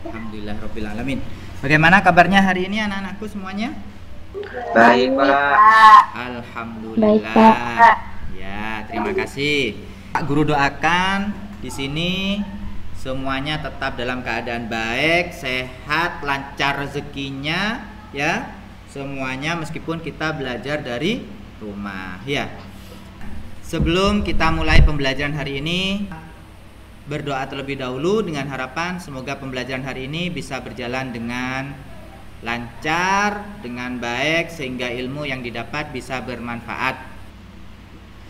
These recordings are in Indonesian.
Alhamdulillah alamin. Bagaimana kabarnya hari ini anak-anakku semuanya? Baik, Pak. Alhamdulillah. Baik, Pak. Ya, terima kasih. Pak Guru doakan di sini semuanya tetap dalam keadaan baik, sehat, lancar rezekinya, ya. Semuanya meskipun kita belajar dari rumah, ya. Sebelum kita mulai pembelajaran hari ini, berdoa terlebih dahulu dengan harapan semoga pembelajaran hari ini bisa berjalan dengan lancar, dengan baik, sehingga ilmu yang didapat bisa bermanfaat.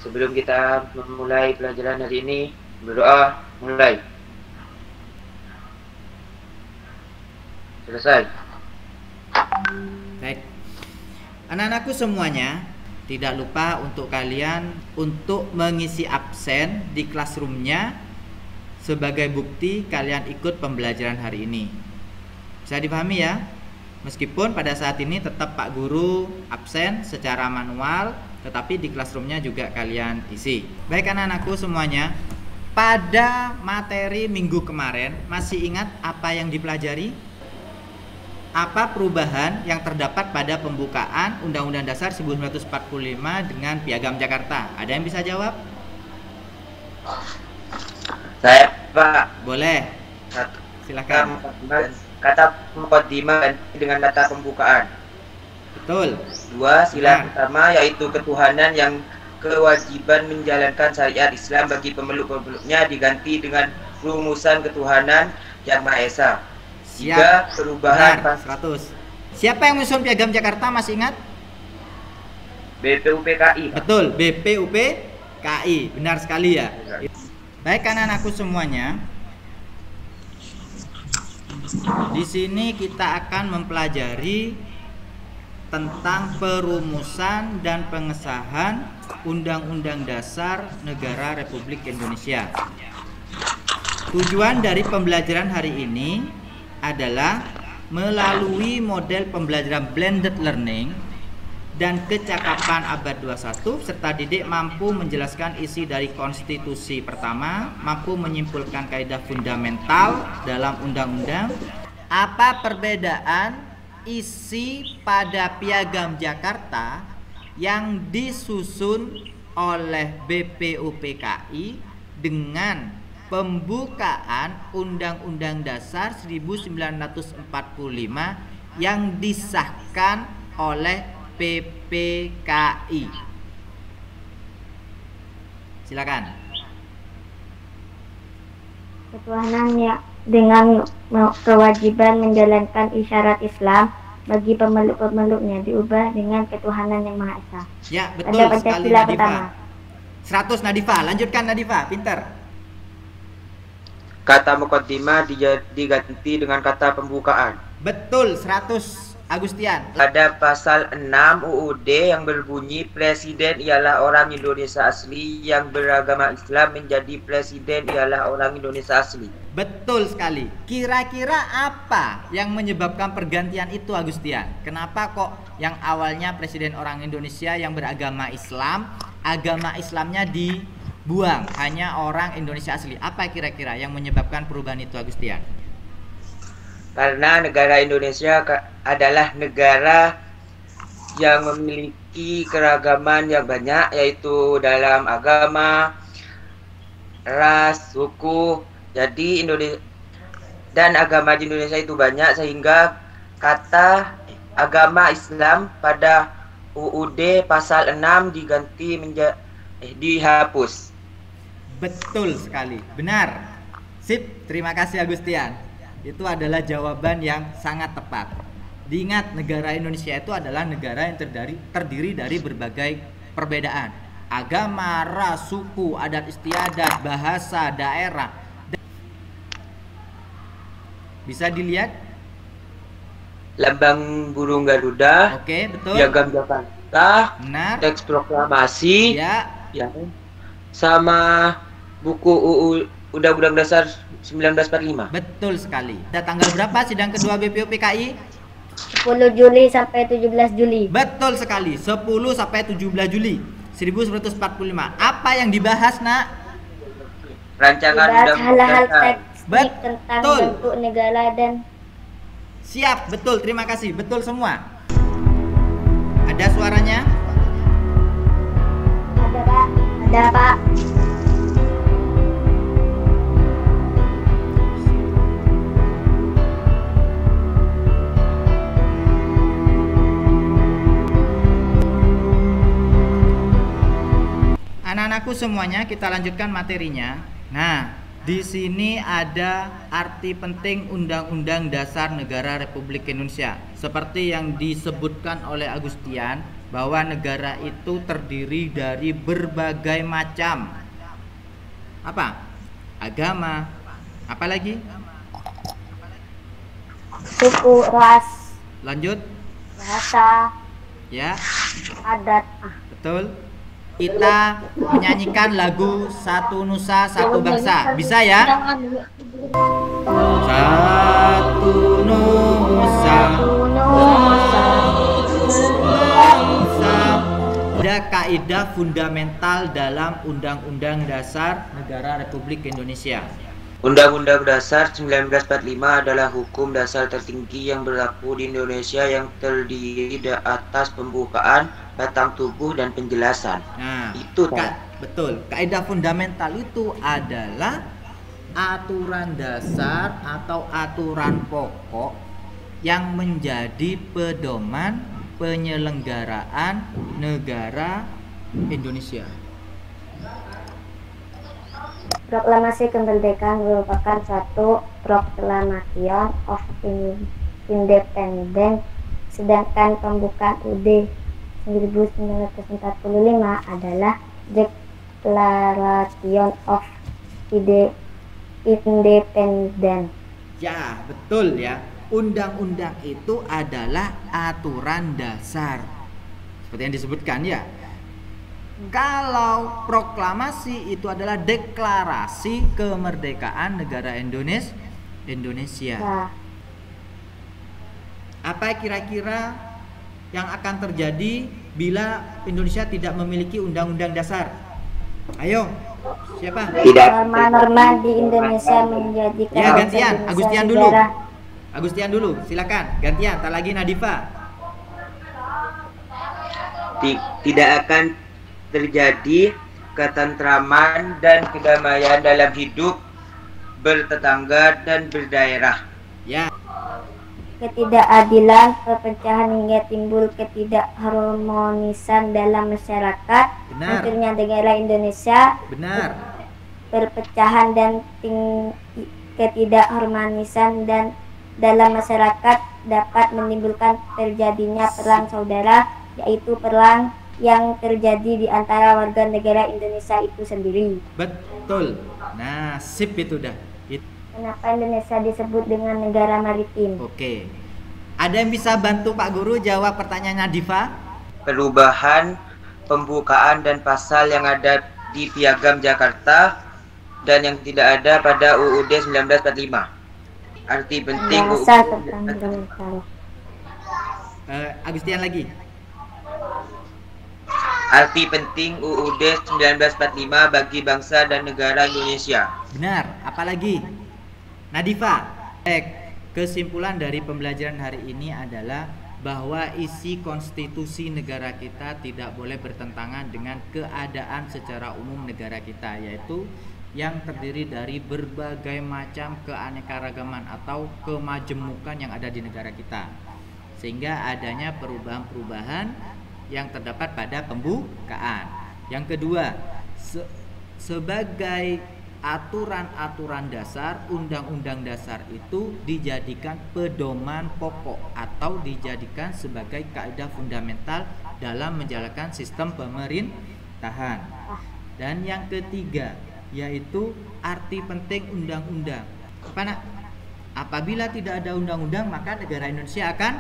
Sebelum kita memulai pelajaran hari ini, berdoa mulai. Selesai. Baik. Anak-anakku semuanya, tidak lupa untuk kalian untuk mengisi absen di classroomnya sebagai bukti kalian ikut pembelajaran hari ini. Bisa dipahami ya? Meskipun pada saat ini tetap Pak Guru absen secara manual, tetapi di classroomnya juga kalian isi. Baik anak-anakku semuanya, pada materi minggu kemarin masih ingat apa yang dipelajari? Apa perubahan yang terdapat pada pembukaan Undang-Undang Dasar 1945 dengan Piagam Jakarta? Ada yang bisa jawab? Saya, Pak. Boleh. Satu. Silakan. Kata muqaddimah dengan kata pembukaan. Betul. Dua, sila pertama yaitu ketuhanan yang kewajiban menjalankan syariat Islam bagi pemeluk-pemeluknya diganti dengan rumusan ketuhanan yang Maha Esa. Tiga, perubahan. Benar, 100. Siapa yang menyusun Piagam Jakarta, masih ingat? BPUPKI. Betul, BPUPKI. Benar sekali ya. Baik anak-anakku semuanya, di sini kita akan mempelajari tentang perumusan dan pengesahan Undang-Undang Dasar Negara Republik Indonesia. Tujuan dari pembelajaran hari ini adalah melalui model pembelajaran blended learning dan kecakapan abad 21 serta didik mampu menjelaskan isi dari konstitusi pertama, mampu menyimpulkan kaidah fundamental dalam undang-undang. Apa perbedaan isi pada Piagam Jakarta yang disusun oleh BPUPKI dengan pembukaan Undang-Undang Dasar 1945 yang disahkan oleh PPKI? Silakan. Ketuhanan ya dengan kewajiban menjalankan isyarat Islam bagi pemeluk-pemeluknya diubah dengan ketuhanan yang Maha Esa. Ya, betul Pada sekali Pancasila Nadifa. pertama. 100 Nadifa, lanjutkan Nadifa, pinter. Kata muqaddimah diganti dengan kata pembukaan. Betul, 100 Agustian. Ada pasal 6 UUD yang berbunyi presiden ialah orang Indonesia asli, yang beragama Islam menjadi presiden ialah orang Indonesia asli. Betul sekali. Kira-kira apa yang menyebabkan pergantian itu Agustian? Kenapa kok yang awalnya presiden orang Indonesia yang beragama Islam, agama Islamnya dibuang, hanya orang Indonesia asli? Apa kira-kira yang menyebabkan perubahan itu Agustian? Karena negara Indonesia adalah negara yang memiliki keragaman yang banyak, yaitu dalam agama, ras, suku. Jadi Indonesia dan agama di Indonesia itu banyak, sehingga kata agama Islam pada UUD pasal 6 diganti dihapus. Betul sekali, benar. Sip, terima kasih Agustian. Itu adalah jawaban yang sangat tepat. Diingat, negara Indonesia itu adalah negara yang terdiri dari berbagai perbedaan. Agama, ras, suku, adat istiadat, bahasa, daerah. Bisa dilihat? Lambang burung Garuda. Oke, betul. Piagam Jakarta. Benar. Teks proklamasi. Ya. Ya. Sama buku Undang-Undang Dasar 1945. Betul sekali. Ada tanggal berapa sidang kedua BPUPKI? 10 Juli sampai 17 Juli. Betul sekali. 10 sampai 17 Juli 1945. Apa yang dibahas, Nak? Rancangan Dibahas hal-hal Undang-Undang teks tentang bentuk negara dan siap, betul, terima kasih, betul semua. Ada suaranya? ada Pak. Ada Pak. Anak-anakku semuanya, kita lanjutkan materinya. Nah, di sini ada arti penting Undang-Undang Dasar Negara Republik Indonesia. Seperti yang disebutkan oleh Agustian, bahwa negara itu terdiri dari berbagai macam agama, apalagi Suku, ras, lanjut bahasa, ya, adat. betul. Kita menyanyikan lagu Satu Nusa Satu Bangsa, bisa ya? Satu Nusa Bangsa. Ada kaidah fundamental dalam Undang-Undang Dasar Negara Republik Indonesia. Undang-Undang Dasar 1945 adalah hukum dasar tertinggi yang berlaku di Indonesia yang terdiri atas pembukaan, batang tubuh, dan penjelasan. Nah, Itu betul. Kaidah fundamental itu adalah aturan dasar atau aturan pokok yang menjadi pedoman penyelenggaraan negara Indonesia. Proklamasi kemerdekaan merupakan suatu proclamation of independence, sedangkan pembukaan UUD 1945 adalah Declaration of Independence. Ya, betul ya. Undang-undang itu adalah aturan dasar. Seperti yang disebutkan ya. Kalau proklamasi itu adalah deklarasi kemerdekaan negara Indonesia. Nah, Apa kira-kira yang akan terjadi bila Indonesia tidak memiliki undang-undang dasar? Ayo, siapa? tidak norma-norma di Indonesia menjadikan Ya, gantian. Indonesia Agustian dulu. negara. Agustian dulu, silakan. Gantian, tak lagi Nadifa. tidak akan terjadi ketentraman dan kedamaian dalam hidup, bertetangga, dan berdaerah. Ya, Ketidakadilan, perpecahan hingga timbul ketidakharmonisan dalam masyarakat. benar. Hancurnya negara Indonesia, Benar. perpecahan dan ketidakharmonisan dan dalam masyarakat dapat menimbulkan terjadinya perang saudara, yaitu perang yang terjadi di antara warga negara Indonesia itu sendiri. Betul. Nah, sip itu dah. Kenapa Indonesia disebut dengan negara maritim? Oke. Ada yang bisa bantu Pak Guru jawab pertanyaan Nadifa? Perubahan, pembukaan, dan pasal yang ada di Piagam Jakarta dan yang tidak ada pada UUD 1945. Arti penting Penjelasan tentang fundamental. Agustian lagi. Arti penting UUD 1945 bagi bangsa dan negara Indonesia. Benar. Apalagi? Nadifa. Kesimpulan dari pembelajaran hari ini adalah bahwa isi konstitusi negara kita tidak boleh bertentangan dengan keadaan secara umum negara kita, yaitu yang terdiri dari berbagai macam keanekaragaman atau kemajemukan yang ada di negara kita, sehingga adanya perubahan-perubahan yang terdapat pada pembukaan. Yang kedua, sebagai aturan-aturan dasar, undang-undang dasar itu dijadikan pedoman pokok atau dijadikan sebagai kaidah fundamental dalam menjalankan sistem pemerintahan. Dan yang ketiga, yaitu arti penting undang-undang. Apa nak? Apabila tidak ada undang-undang, maka negara Indonesia akan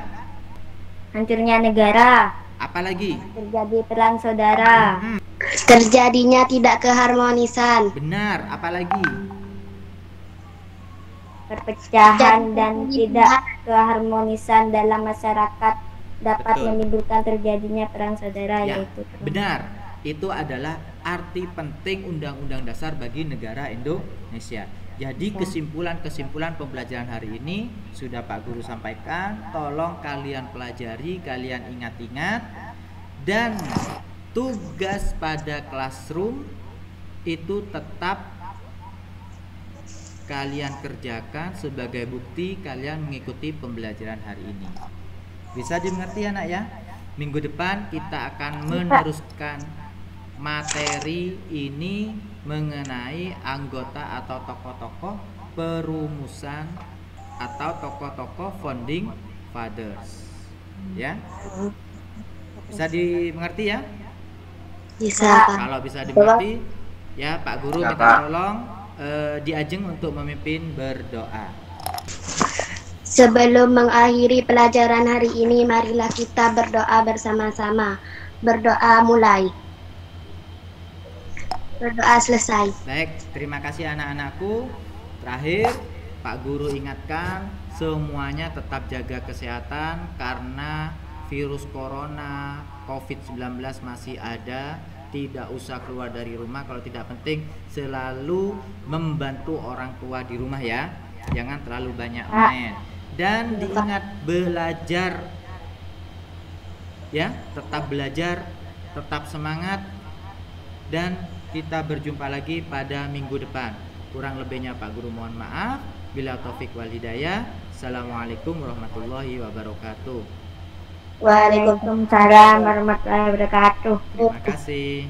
Hancurnya negara, apalagi? terjadi perang saudara, Terjadinya tidak keharmonisan. Benar, apalagi? perpecahan dan tidak keharmonisan dalam masyarakat dapat Betul. menimbulkan terjadinya perang saudara, Ya, yaitu perang. benar. Itu adalah arti penting undang-undang dasar bagi negara Indonesia. Jadi kesimpulan pembelajaran hari ini sudah Pak Guru sampaikan. Tolong kalian pelajari, kalian ingat-ingat, dan tugas pada classroom itu tetap kalian kerjakan sebagai bukti kalian mengikuti pembelajaran hari ini. Bisa dimengerti anak ya? Minggu depan kita akan meneruskan materi ini mengenai anggota atau tokoh-tokoh perumusan atau tokoh-tokoh founding fathers. Ya, bisa dimengerti ya? Bisa. Kalau bisa dimengerti, ya Pak Guru minta tolong diajeng untuk memimpin berdoa. Sebelum mengakhiri pelajaran hari ini, marilah kita berdoa bersama-sama. Berdoa mulai. Berdoa selesai. Baik, terima kasih anak-anakku. Terakhir, Pak Guru ingatkan semuanya tetap jaga kesehatan karena virus corona COVID-19 masih ada. Tidak usah keluar dari rumah kalau tidak penting. Selalu membantu orang tua di rumah ya. Jangan terlalu banyak main. Dan diingat belajar ya, tetap belajar, tetap semangat, dan kita berjumpa lagi pada minggu depan. Kurang lebihnya Pak Guru mohon maaf. Bila taufik wal hidayah. Assalamualaikum warahmatullahi wabarakatuh. Waalaikumsalam warahmatullahi wabarakatuh. Terima kasih.